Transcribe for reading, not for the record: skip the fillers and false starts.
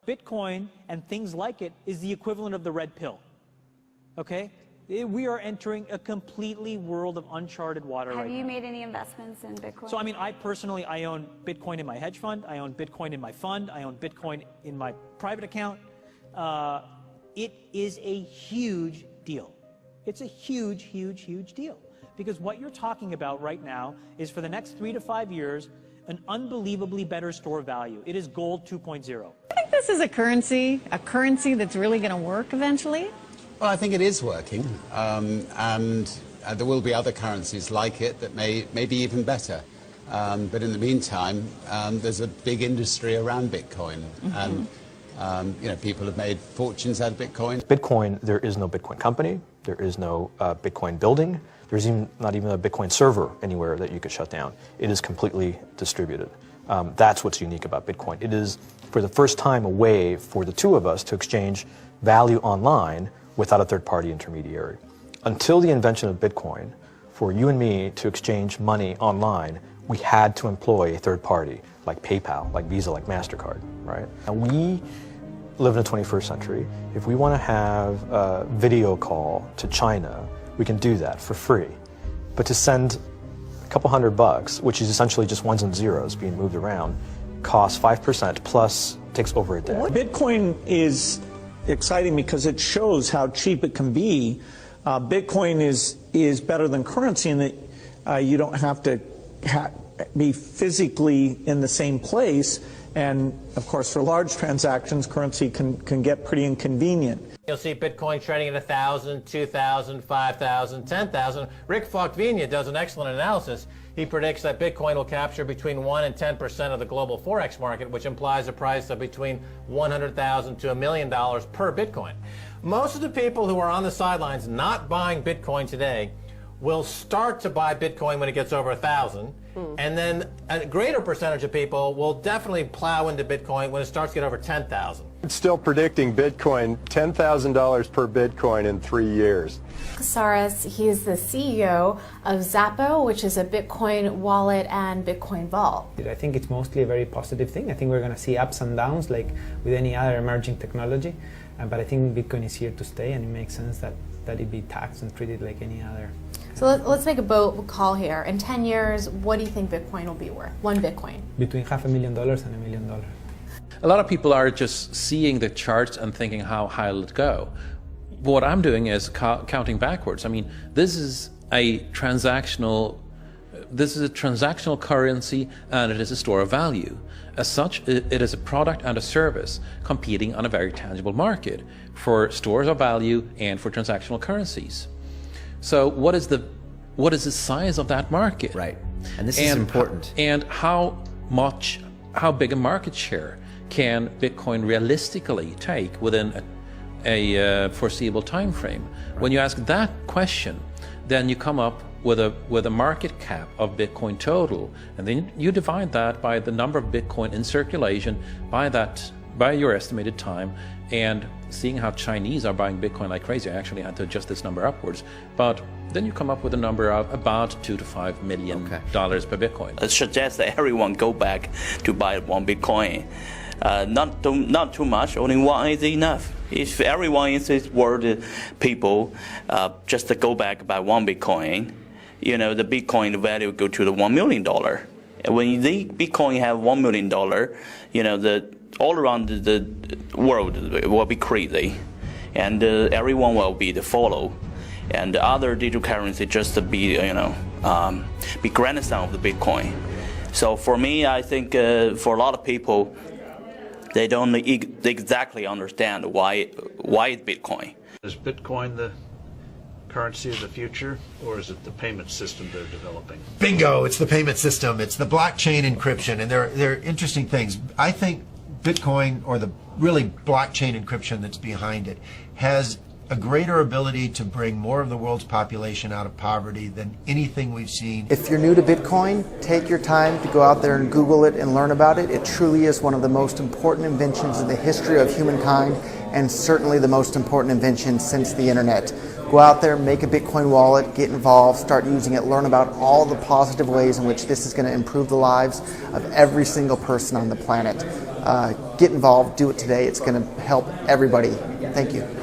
Bitcoin and things like it is the equivalent of the red pill, okay? We are entering a completely world of uncharted water right now. Have you made any investments in Bitcoin? So, I mean, I personally own Bitcoin in my hedge fund. I own Bitcoin in my fund. I own Bitcoin in my private account. It is a huge deal. It's a huge, huge, huge deal. Because what you're talking about right now is for the next 3 to 5 years, an unbelievably better store value. It is gold 2.0. I think this is a currency that's really going to work eventually. Well, I think it is working, and there will be other currencies like it that may be even better. But in the meantime, there's a big industry around Bitcoin, and you know, people have made fortunes out of Bitcoin. Bitcoin, there is no Bitcoin company, there is no Bitcoin building, there's not even a Bitcoin server anywhere that you could shut down. It is completely distributed. That's what's unique about Bitcoin. It is, for the first time, a way for the two of us to exchange value online without a third-party intermediary. Until the invention of Bitcoin, for you and me to exchange money online, we had to employ a third party, like PayPal, like Visa, like MasterCard, right? And we live in the 21st century. If we want to have a video call to China, we can do that for free. But to send a couple $100, which is essentially just ones and zeros being moved around, costs 5% plus takes over a day. Bitcoin is exciting because it shows how cheap it can be. Bitcoin is better than currency in that you don't have to be physically in the same place, and of course for large transactions currency can get pretty inconvenient. You'll see Bitcoin trading at 1,000, 2,000, 5,000, 10,000. Rick Falkvinia does an excellent analysis. He predicts that Bitcoin will capture between 1 and 10% of the global Forex market, which implies a price of between $100,000 to $1 million per Bitcoin. Most of the people who are on the sidelines not buying Bitcoin today will start to buy Bitcoin when it gets over 1,000, and then a greater percentage of people will definitely plow into Bitcoin when it starts to get over 10,000. It's still predicting Bitcoin, $10,000 per Bitcoin in 3 years. Casares, he is the CEO of Zappo, which is a Bitcoin wallet and Bitcoin vault. I think it's mostly a very positive thing. I think we're going to see ups and downs like with any other emerging technology, but I think Bitcoin is here to stay, and it makes sense that it be taxed and treated like any other. So let's make a bold call here. In 10 years, what do you think Bitcoin will be worth? One Bitcoin? Between $500,000 and $1 million. A lot of people are just seeing the charts and thinking, how high will it go? What I'm doing is counting backwards. I mean, this is a transactional currency, and it is a store of value. As such, it is a product and a service competing on a very tangible market for stores of value and for transactional currencies. So what is the size of that market? Right, and this is important. And how big a market share can Bitcoin realistically take within a foreseeable time frame? Right. When you ask that question, then you come up with a market cap of Bitcoin total, and then you divide that by the number of Bitcoin in circulation by your estimated time. And seeing how Chinese are buying Bitcoin like crazy, I actually had to adjust this number upwards, but then you come up with a number of about $2 to $5 million per Bitcoin. It suggests that everyone go back to buy one Bitcoin. Not too much, only one is enough. If everyone in this world, people, just to go back buy one Bitcoin, you know, the Bitcoin value go to the $1 million. And when the Bitcoin have $1 million, you know, all around the world will be crazy, and everyone will be the follow, and the other digital currency just to be, you know, be grandson of the Bitcoin. So for me, I think for a lot of people, they don't exactly understand why it's Bitcoin. Is Bitcoin the currency of the future, or is it the payment system they're developing? Bingo! It's the payment system. It's the blockchain encryption, and they're interesting things. I think Bitcoin, or the really blockchain encryption that's behind it, has a greater ability to bring more of the world's population out of poverty than anything we've seen. If you're new to Bitcoin, take your time to go out there and Google it and learn about it. It truly is one of the most important inventions in the history of humankind, and certainly the most important invention since the internet. Go out there, make a Bitcoin wallet, get involved, start using it, learn about all the positive ways in which this is going to improve the lives of every single person on the planet. get involved, do it today. It's going to help everybody. Thank you.